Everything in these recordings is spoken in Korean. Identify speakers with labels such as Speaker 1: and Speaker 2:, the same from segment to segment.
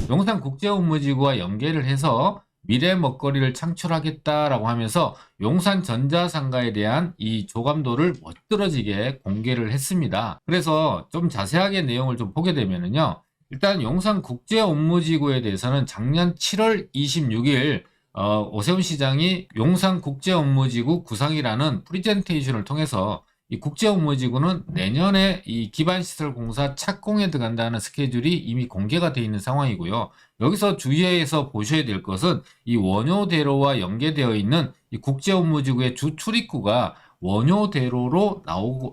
Speaker 1: 용산국제업무지구와 연계를 해서 미래 먹거리를 창출하겠다라고 하면서 용산전자상가에 대한 이 조감도를 멋들어지게 공개를 했습니다. 그래서 좀 자세하게 내용을 좀 보게 되면요. 일단 용산국제업무지구에 대해서는 작년 7월 26일 오세훈 시장이 용산국제업무지구 구상이라는 프리젠테이션을 통해서 이 국제업무지구는 내년에 이 기반시설 공사 착공에 들어간다는 스케줄이 이미 공개가 되어 있는 상황이고요. 여기서 주의해서 보셔야 될 것은 이 원효대로와 연계되어 있는 이 국제업무지구의 주 출입구가 원효대로로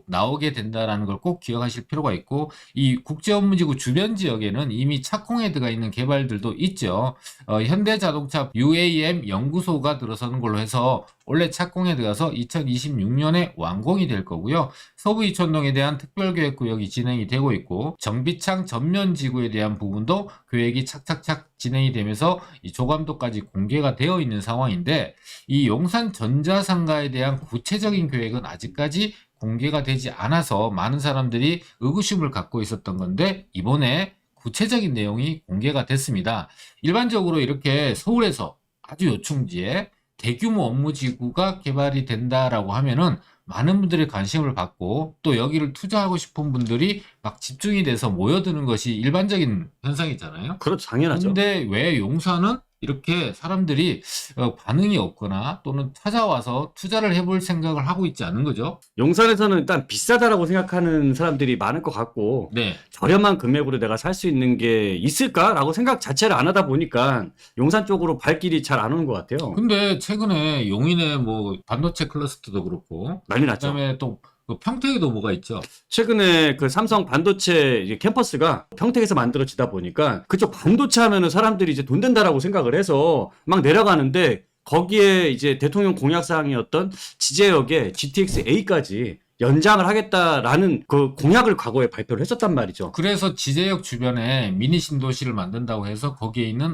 Speaker 1: 나오게 된다는 걸 꼭 기억하실 필요가 있고, 이 국제업무지구 주변 지역에는 이미 착공에 들어가 있는 개발들도 있죠. 현대자동차 UAM 연구소가 들어서는 걸로 해서 원래 착공에 들어가서 2026년에 완공이 될 거고요. 서부 이촌동에 대한 특별계획구역이 진행이 되고 있고, 정비창 전면지구에 대한 부분도 계획이 착착착 진행이 되면서 이 조감도까지 공개가 되어 있는 상황인데, 이 용산전자상가에 대한 구체적인 계획은 아직까지 공개가 되지 않아서 많은 사람들이 의구심을 갖고 있었던 건데, 이번에 구체적인 내용이 공개가 됐습니다. 일반적으로 이렇게 서울에서 아주 요충지에 대규모 업무지구가 개발이 된다라고 하면은 많은 분들이 관심을 갖고 또 여기를 투자하고 싶은 분들이 막 집중이 돼서 모여드는 것이 일반적인 현상이잖아요.
Speaker 2: 그렇죠. 당연하죠.
Speaker 1: 근데 왜 용산은 이렇게 사람들이 반응이 없거나 또는 찾아와서 투자를 해볼 생각을 하고 있지 않은 거죠?
Speaker 2: 용산에서는 일단 비싸다라고 생각하는 사람들이 많을 것 같고,
Speaker 1: 네.
Speaker 2: 저렴한 금액으로 내가 살 수 있는 게 있을까라고 생각 자체를 안 하다 보니까 용산 쪽으로 발길이 잘 안 오는 것 같아요.
Speaker 1: 근데 최근에 용인의 뭐 반도체 클러스터도 그렇고,
Speaker 2: 난리 났죠.
Speaker 1: 그다음에 또 평택에도 뭐가 있죠?
Speaker 2: 최근에 그 삼성 반도체 이제 캠퍼스가 평택에서 만들어지다 보니까 그쪽 반도체 하면은 사람들이 이제 돈 된다라고 생각을 해서 막 내려가는데, 거기에 이제 대통령 공약사항이었던 지제역에 GTX A까지 연장을 하겠다라는 그 공약을 과거에 발표를 했었단 말이죠.
Speaker 1: 그래서 지제역 주변에 미니 신도시를 만든다고 해서 거기에 있는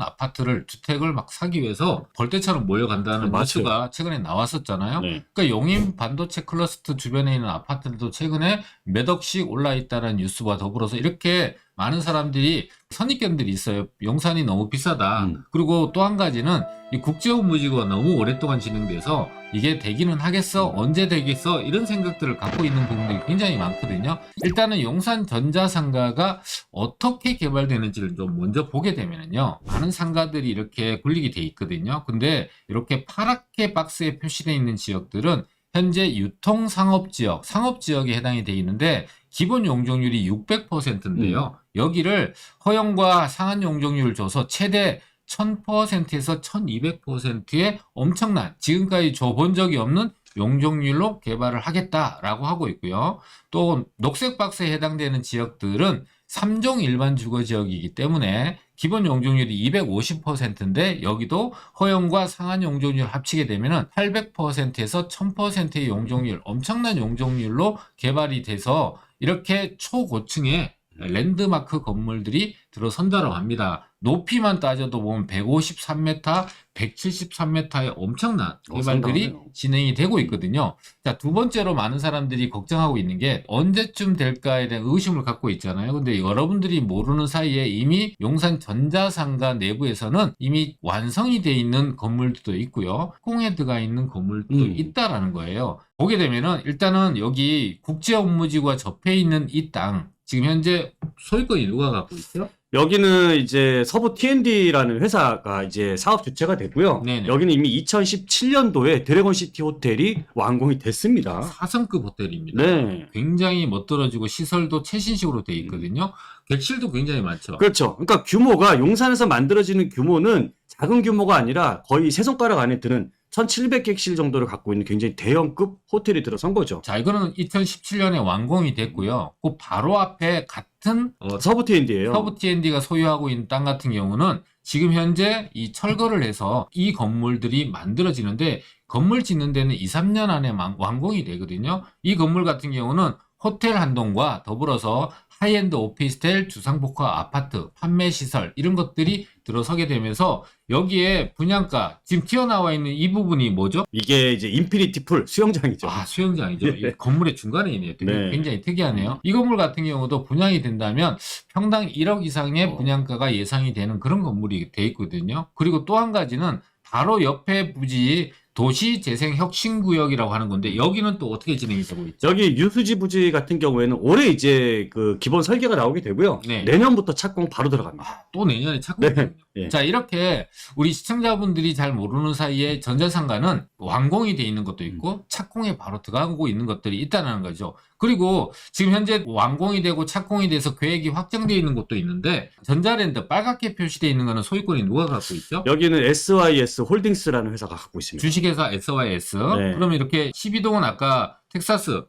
Speaker 1: 주택을 막 사기 위해서 벌떼처럼 몰려간다는
Speaker 2: 맞아요.
Speaker 1: 뉴스가 최근에 나왔었잖아요.
Speaker 2: 네.
Speaker 1: 그러니까 용인 반도체 클러스터 주변에 있는 아파트들도 최근에 몇 억씩 올라 있다는 뉴스와 더불어서 이렇게 많은 사람들이 선입견들이 있어요. 용산이 너무 비싸다. 그리고 또 한 가지는 이 국제업무지구가 너무 오랫동안 진행돼서 이게 되기는 하겠어? 언제 되겠어? 이런 생각들을 갖고 있는 부분들이 굉장히 많거든요. 일단은 용산전자상가가 어떻게 개발되는지를 좀 먼저 보게 되면요. 많은 상가들이 이렇게 분리게 돼 있거든요. 근데 이렇게 파랗게 박스에 표시되어 있는 지역들은 현재 유통상업지역, 상업지역에 해당이 되어 있는데 기본 용적률이 600%인데요. 여기를 허용과 상한 용적률을 줘서 최대 1000%에서 1200%의 엄청난, 지금까지 줘본 적이 없는 용적률로 개발을 하겠다라고 하고 있고요. 또 녹색 박스에 해당되는 지역들은 3종 일반 주거 지역이기 때문에 기본 용적률이 250%인데 여기도 허용과 상한 용적률 합치게 되면 800%에서 1000%의 용적률, 엄청난 용적률로 개발이 돼서 이렇게 초고층의 랜드마크 건물들이 들어선다고 합니다. 높이만 따져도 보면 153m, 173m의 엄청난 개발들이
Speaker 2: 상당하네요.
Speaker 1: 진행이 되고 있거든요. 자, 두 번째로 많은 사람들이 걱정하고 있는 게 언제쯤 될까에 대한 의심을 갖고 있잖아요. 근데 여러분들이 모르는 사이에 이미 용산 전자상가 내부에서는 이미 완성이 되어 있는 건물들도 있고요. 공에 들어가 있는 건물도 있다라는 거예요. 보게 되면은 일단은 여기 국제업무지구와 접해 있는 이 땅, 지금 현재 소유권이 누가 갖고 있죠?
Speaker 2: 여기는 이제 서부 T&D라는 회사가 이제 사업 주체가 되고요.
Speaker 1: 네네.
Speaker 2: 여기는 이미 2017년도에 드래곤시티 호텔이 완공이 됐습니다.
Speaker 1: 4성급 호텔입니다.
Speaker 2: 네.
Speaker 1: 굉장히 멋들어지고 시설도 최신식으로 되어 있거든요. 객실도 굉장히 많죠.
Speaker 2: 그렇죠. 그러니까 규모가 용산에서 만들어지는 규모는 작은 규모가 아니라 거의 세 손가락 안에 드는 1700객실 정도를 갖고 있는 굉장히 대형급 호텔이 들어선 거죠.
Speaker 1: 자, 이거는 2017년에 완공이 됐고요. 그 바로 앞에 같은
Speaker 2: 서부 T&D예요.
Speaker 1: 서부 T&D가 소유하고 있는 땅 같은 경우는 지금 현재 이 철거를 해서 이 건물들이 만들어지는데 건물 짓는 데는 2, 3년 안에 완공이 되거든요. 이 건물 같은 경우는 호텔 한 동과 더불어서 하이엔드 오피스텔, 주상복합 아파트, 판매 시설 이런 것들이 들어서게 되면서 여기에 분양가 지금 튀어나와 있는 이 부분이 뭐죠?
Speaker 2: 이게 이제 인피니티 풀 수영장이죠.
Speaker 1: 아, 수영장이죠. 이 건물의 중간에 있네요. 되게
Speaker 2: 네.
Speaker 1: 굉장히 특이하네요. 이 건물 같은 경우도 분양이 된다면 평당 1억 이상의 분양가가 예상이 되는 그런 건물이 돼 있거든요. 그리고 또 한 가지는 바로 옆에 부지 도시재생혁신구역이라고 하는 건데 여기는 또 어떻게 진행이 되고 있죠?
Speaker 2: 여기 유수지 부지 같은 경우에는 올해 이제 그 기본 설계가 나오게 되고요.
Speaker 1: 네.
Speaker 2: 내년부터 착공 바로 들어갑니다.
Speaker 1: 아, 또 내년에 착공이군요.
Speaker 2: 네.
Speaker 1: 자, 이렇게 우리 시청자분들이 잘 모르는 사이에 전자상가는 완공이 돼 있는 것도 있고 착공에 바로 들어가고 있는 것들이 있다는 거죠. 그리고 지금 현재 완공이 되고 착공이 돼서 계획이 확정되어 있는 곳도 있는데 전자랜드 빨갛게 표시되어 있는 거는 소유권이 누가 갖고 있죠?
Speaker 2: 여기는 SYS 홀딩스라는 회사가 갖고 있습니다.
Speaker 1: 주식회사 SYS.
Speaker 2: 네.
Speaker 1: 그러면 이렇게 12동은 아까 텍사스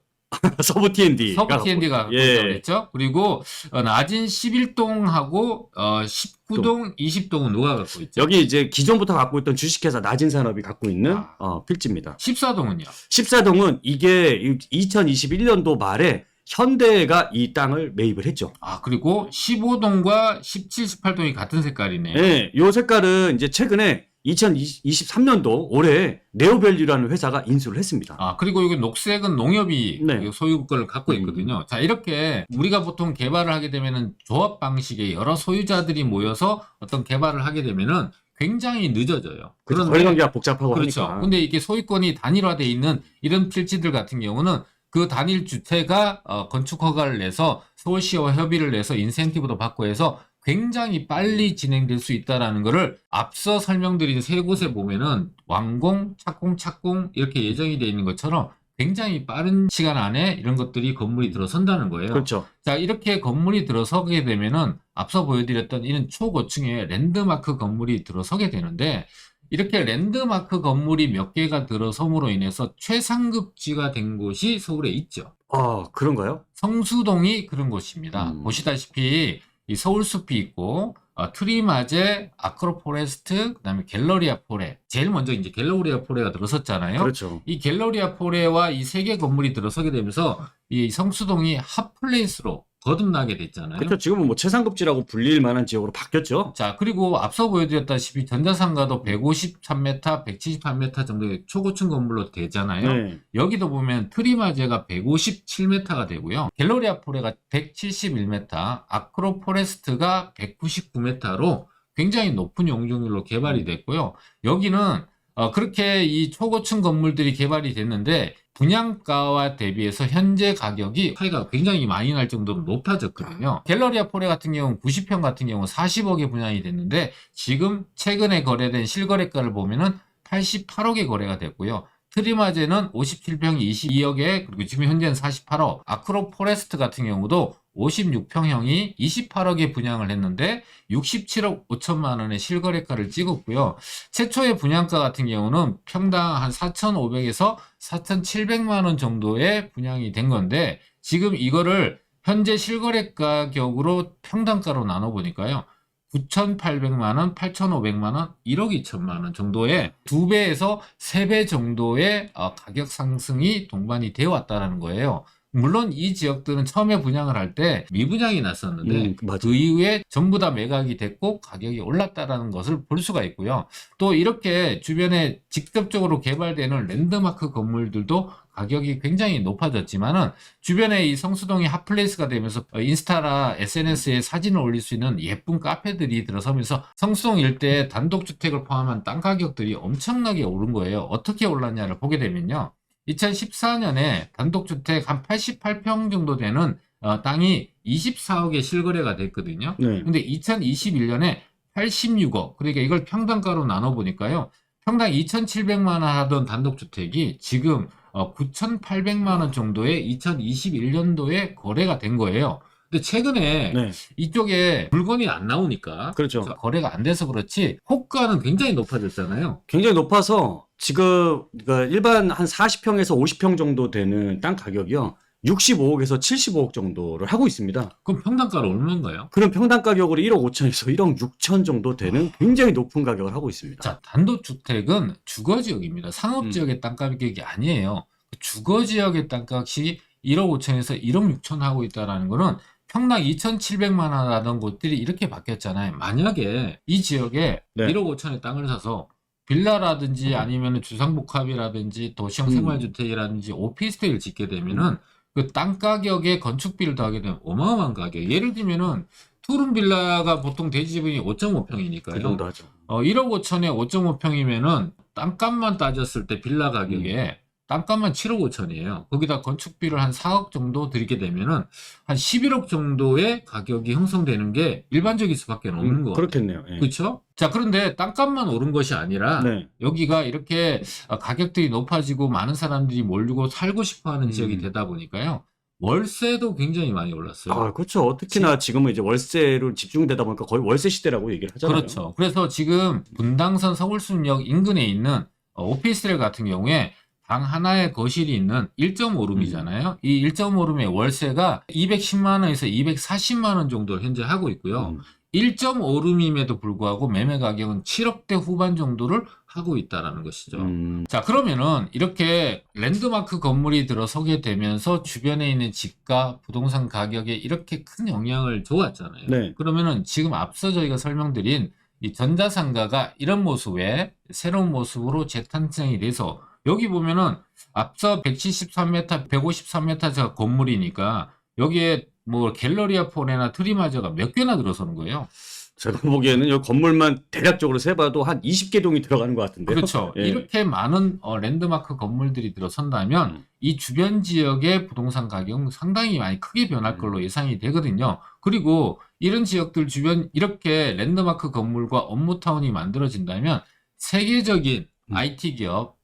Speaker 2: 서브 T&D.
Speaker 1: 서브 T&D가 갖고
Speaker 2: 예.
Speaker 1: 있다고 그랬죠? 그리고 낮은 11동하고 19동, 20동은 누가 갖고 있죠?
Speaker 2: 여기 이제 기존부터 갖고 있던 주식회사 낮은산업이 갖고 있는 필지입니다.
Speaker 1: 14동은요?
Speaker 2: 14동은 이게 2021년도 말에 현대가 이 땅을 매입을 했죠.
Speaker 1: 아, 그리고 15동과 17, 18동이 같은 색깔이네요.
Speaker 2: 네, 요 색깔은 이제 최근에 2023년도 올해 네오밸류라는 회사가 인수를 했습니다.
Speaker 1: 아, 그리고 여기 녹색은 농협이
Speaker 2: 네.
Speaker 1: 소유권을 갖고 있거든요. 자, 이렇게 우리가 보통 개발을 하게 되면은 조합 방식의 여러 소유자들이 모여서 어떤 개발을 하게 되면은 굉장히 늦어져요.
Speaker 2: 그런데 거래관계가 복잡하고
Speaker 1: 그렇죠.
Speaker 2: 하니까.
Speaker 1: 근데 이게 소유권이 단일화되어 있는 이런 필지들 같은 경우는 그 단일 주체가 건축 허가를 내서 서울시와 협의를 내서 인센티브도 받고 해서 굉장히 빨리 진행될 수 있다라는 거를 앞서 설명드린 세 곳에 보면은 완공, 착공 이렇게 예정이 되어 있는 것처럼 굉장히 빠른 시간 안에 이런 것들이 건물이 들어선다는 거예요.
Speaker 2: 그렇죠.
Speaker 1: 자, 이렇게 건물이 들어서게 되면은 앞서 보여드렸던 이런 초고층의 랜드마크 건물이 들어서게 되는데 이렇게 랜드마크 건물이 몇 개가 들어섬으로 인해서 최상급지가 된 곳이 서울에 있죠.
Speaker 2: 아, 그런가요?
Speaker 1: 성수동이 그런 곳입니다. 보시다시피 이 서울숲이 있고 트리마제, 아크로포레스트, 그다음에 갤러리아 포레. 제일 먼저 이제 갤러리아 포레가 들어섰잖아요.
Speaker 2: 그렇죠.
Speaker 1: 이 갤러리아 포레와 이 세 개 건물이 들어서게 되면서 이 성수동이 핫플레이스로 거듭나게 됐잖아요.
Speaker 2: 그렇죠. 지금은 뭐 최상급지라고 불릴 만한 지역으로 바뀌었죠.
Speaker 1: 자, 그리고 앞서 보여드렸다시피 전자상가도 153m, 173m 정도의 초고층 건물로 되잖아요.
Speaker 2: 네.
Speaker 1: 여기도 보면 트리마제가 157m가 되고요. 갤러리아 포레가 171m, 아크로포레스트가 199m로 굉장히 높은 용적률로 개발이 됐고요. 여기는 그렇게 이 초고층 건물들이 개발이 됐는데 분양가와 대비해서 현재 가격이 차이가 굉장히 많이 날 정도로 높아졌거든요. 갤러리아 포레 같은 경우는 90평 같은 경우 40억에 분양이 됐는데 지금 최근에 거래된 실거래가를 보면은 88억에 거래가 됐고요. 트리마제는 57평이 22억에 그리고 지금 현재는 48억. 아크로포레스트 같은 경우도 56평형이 28억에 분양을 했는데 67억 5천만 원의 실거래가를 찍었고요. 최초의 분양가 같은 경우는 평당 한 4,500에서 4,700만 원 정도의 분양이 된 건데 지금 이거를 현재 실거래 가격으로 평당가로 나눠보니까요. 9,800만 원, 8,500만 원, 1억 2천만 원 정도의 2배에서 3배 정도의 가격 상승이 동반이 되어 왔다는 거예요. 물론 이 지역들은 처음에 분양을 할 때 미분양이 났었는데 그 이후에 전부 다 매각이 됐고 가격이 올랐다라는 것을 볼 수가 있고요. 또 이렇게 주변에 직접적으로 개발되는 랜드마크 건물들도 가격이 굉장히 높아졌지만은 주변에 이 성수동이 핫플레이스가 되면서 인스타나 SNS에 사진을 올릴 수 있는 예쁜 카페들이 들어서면서 성수동 일대의 단독주택을 포함한 땅 가격들이 엄청나게 오른 거예요. 어떻게 올랐냐를 보게 되면요. 2014년에 단독주택 한 88평 정도 되는 땅이 24억에 실거래가 됐거든요.
Speaker 2: 네.
Speaker 1: 근데 2021년에 86억. 그러니까 이걸 평당가로 나눠보니까요. 평당 2,700만 원 하던 단독주택이 지금 9,800만 원 정도의 2021년도에 거래가 된 거예요. 근데 최근에
Speaker 2: 네.
Speaker 1: 이쪽에 물건이 안 나오니까
Speaker 2: 그렇죠.
Speaker 1: 거래가 안 돼서 그렇지 호가는 굉장히 높아졌잖아요.
Speaker 2: 굉장히 높아서 지금 일반 한 40평에서 50평 정도 되는 땅 가격이요. 65억에서 75억 정도를 하고 있습니다.
Speaker 1: 그럼 평당가로 얼마인가요?
Speaker 2: 그럼 평당 가격으로 1억 5천에서 1억 6천 정도 되는 굉장히 높은 가격을 하고 있습니다.
Speaker 1: 자, 단독주택은 주거지역입니다. 상업지역의 땅가격이 아니에요. 주거지역의 땅값이 1억 5천에서 1억 6천 하고 있다는 거는 평당 2,700만 원 하던 곳들이 이렇게 바뀌었잖아요. 만약에 이 지역에
Speaker 2: 네.
Speaker 1: 1억 5천에 땅을 사서 빌라라든지 아니면 주상복합이라든지 도시형 생활주택이라든지 오피스텔을 짓게 되면은 그 땅 가격에 건축비를 더하게 되면 어마어마한 가격. 예를 들면은 투룸 빌라가 보통 대지분이 5.5평이니까요.
Speaker 2: 그 정도 하죠.
Speaker 1: 1억 5천에 5.5평이면은 땅값만 따졌을 때 빌라 가격에 땅값만 7억 5천이에요. 거기다 건축비를 한 4억 정도 들이게 되면은 한 11억 정도의 가격이 형성되는 게 일반적일 수밖에 없는 거 같아요.
Speaker 2: 그렇겠네요. 예.
Speaker 1: 그렇죠? 자, 그런데 땅값만 오른 것이 아니라
Speaker 2: 네.
Speaker 1: 여기가 이렇게 가격들이 높아지고 많은 사람들이 몰리고 살고 싶어 하는 지역이 되다 보니까요. 월세도 굉장히 많이 올랐어요.
Speaker 2: 아, 그렇죠. 특히나 지금은 이제 월세로 집중되다 보니까 거의 월세 시대라고 얘기를 하잖아요.
Speaker 1: 그렇죠. 그래서 지금 분당선 서울숲역 인근에 있는 오피스텔 같은 경우에 방 하나에 거실이 있는 1.5룸이잖아요. 이 1.5룸의 월세가 210만 원에서 240만 원 정도 현재 하고 있고요. 1.5룸임에도 불구하고 매매 가격은 7억대 후반 정도를 하고 있다라는 것이죠. 자, 그러면은 이렇게 랜드마크 건물이 들어서게 되면서 주변에 있는 집과 부동산 가격에 이렇게 큰 영향을 줘왔잖아요.
Speaker 2: 네.
Speaker 1: 그러면은 지금 앞서 저희가 설명드린 이 전자상가가 이런 모습의 새로운 모습으로 재탄생이 돼서 여기 보면은 앞서 173m, 153m 저 건물이니까 여기에 뭐 갤러리아 폰에나 트리마저가 몇 개나 들어서는 거예요.
Speaker 2: 제가 보기에는 이 건물만 대략적으로 세봐도 한 20개 동이 들어가는 것 같은데요.
Speaker 1: 그렇죠.
Speaker 2: 예.
Speaker 1: 이렇게 많은 랜드마크 건물들이 들어선다면 이 주변 지역의 부동산 가격은 상당히 많이 크게 변할 걸로 예상이 되거든요. 그리고 이런 지역들 주변 이렇게 랜드마크 건물과 업무타운이 만들어진다면 세계적인 IT 기업,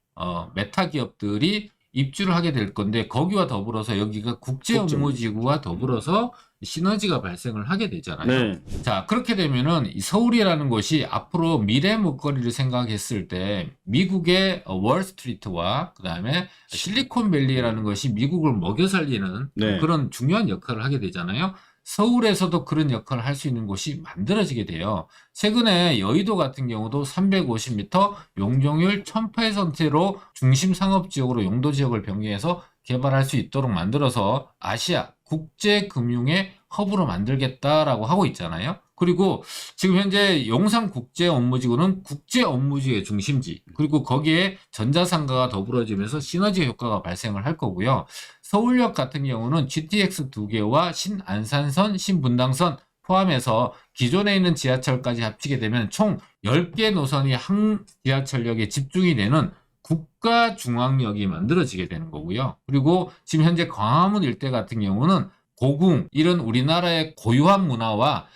Speaker 1: 메타 기업들이 입주를 하게 될 건데 거기와 더불어서 여기가 국제 업무지구와 더불어서 시너지가 발생을 하게 되잖아요.
Speaker 2: 네.
Speaker 1: 자, 그렇게 되면은 이 서울이라는 곳이 앞으로 미래 먹거리를 생각했을 때 미국의 월스트리트와 그다음에 실리콘밸리라는 것이 미국을 먹여 살리는
Speaker 2: 네.
Speaker 1: 그런 중요한 역할을 하게 되잖아요. 서울에서도 그런 역할을 할 수 있는 곳이 만들어지게 돼요. 최근에 여의도 같은 경우도 350m 용적률 1000%로 중심 상업지역으로 용도 지역을 변경해서 개발할 수 있도록 만들어서 아시아 국제금융의 허브로 만들겠다라고 하고 있잖아요. 그리고 지금 현재 용산국제업무지구는 국제업무지의 중심지, 그리고 거기에 전자상가가 더불어지면서 시너지 효과가 발생을 할 거고요. 서울역 같은 경우는 GTX 2개와 신안산선, 신분당선 포함해서 기존에 있는 지하철까지 합치게 되면 총 10개 노선이 한 지하철역에 집중이 되는 국가중앙역이 만들어지게 되는 거고요. 그리고 지금 현재 광화문 일대 같은 경우는 고궁, 이런 우리나라의 고유한 문화와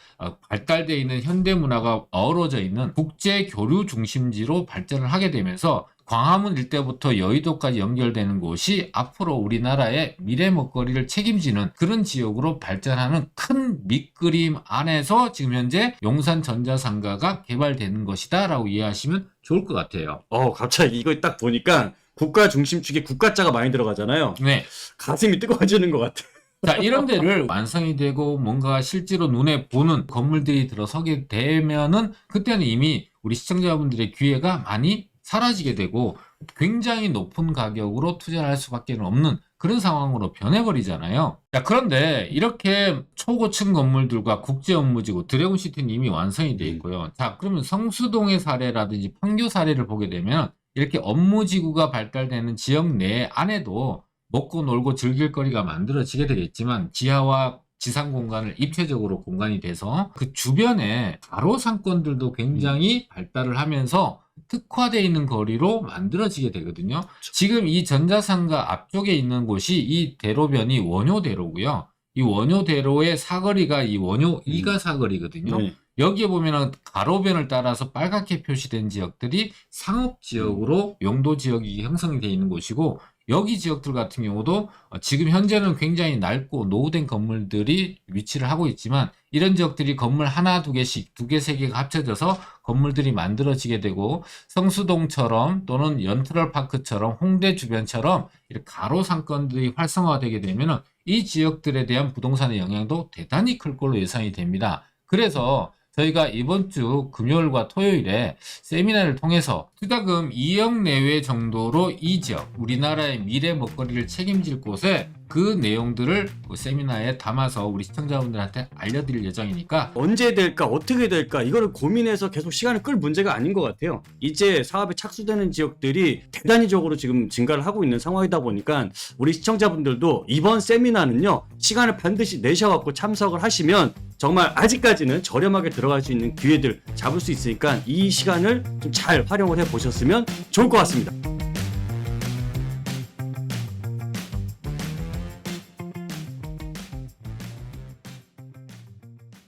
Speaker 1: 발달되어 있는 현대 문화가 어우러져 있는 국제 교류 중심지로 발전을 하게 되면서 광화문 일대부터 여의도까지 연결되는 곳이 앞으로 우리나라의 미래 먹거리를 책임지는 그런 지역으로 발전하는 큰 밑그림 안에서 지금 현재 용산 전자상가가 개발되는 것이다 라고 이해하시면 좋을 것 같아요.
Speaker 2: 갑자기 이거 딱 보니까 국가 중심 축에 국가자가 많이 들어가잖아요.
Speaker 1: 네.
Speaker 2: 가슴이 뜨거워지는 것 같아.
Speaker 1: 자, 이런 데를 완성이 되고 뭔가 실제로 눈에 보는 건물들이 들어서게 되면은 그때는 이미 우리 시청자분들의 기회가 많이 사라지게 되고 굉장히 높은 가격으로 투자를 할 수밖에 없는 그런 상황으로 변해버리잖아요. 자, 그런데 이렇게 초고층 건물들과 국제업무지구 드래곤시티는 이미 완성이 되어 있고요. 자, 그러면 성수동의 사례라든지 판교 사례를 보게 되면 이렇게 업무지구가 발달되는 지역 내 안에도 먹고 놀고 즐길 거리가 만들어지게 되겠지만 지하와 지상 공간을 입체적으로 공간이 돼서 그 주변에 가로 상권들도 굉장히 발달을 하면서 특화되어 있는 거리로 만들어지게 되거든요. 지금 이 전자상가 앞쪽에 있는 곳이 이 대로변이 원효대로고요. 이 원효대로의 사거리가 이 원효 2가 사거리거든요.
Speaker 2: 네.
Speaker 1: 여기에 보면은 가로변을 따라서 빨갛게 표시된 지역들이 상업지역으로 용도지역이 형성이 되어 있는 곳이고 여기 지역들 같은 경우도 지금 현재는 굉장히 낡고 노후된 건물들이 위치를 하고 있지만 이런 지역들이 건물 하나, 두 개씩, 두 개, 세 개가 합쳐져서 건물들이 만들어지게 되고 성수동처럼 또는 연트럴파크처럼 홍대 주변처럼 이렇게 가로 상권들이 활성화되게 되면 이 지역들에 대한 부동산의 영향도 대단히 클 걸로 예상이 됩니다. 그래서 저희가 이번 주 금요일과 토요일에 세미나를 통해서 투자금 2억 내외 정도로 이 지역, 우리나라의 미래 먹거리를 책임질 곳에 그 내용들을 그 세미나에 담아서 우리 시청자분들한테 알려드릴 예정이니까
Speaker 2: 언제 될까 어떻게 될까 이거를 고민해서 계속 시간을 끌 문제가 아닌 것 같아요. 이제 사업에 착수되는 지역들이 대단히적으로 지금 증가를 하고 있는 상황이다 보니까 우리 시청자분들도 이번 세미나는요 시간을 반드시 내셔갖고 참석을 하시면 정말 아직까지는 저렴하게 들어갈 수 있는 기회들 잡을 수 있으니까 이 시간을 좀 잘 활용을 해 보셨으면 좋을 것 같습니다.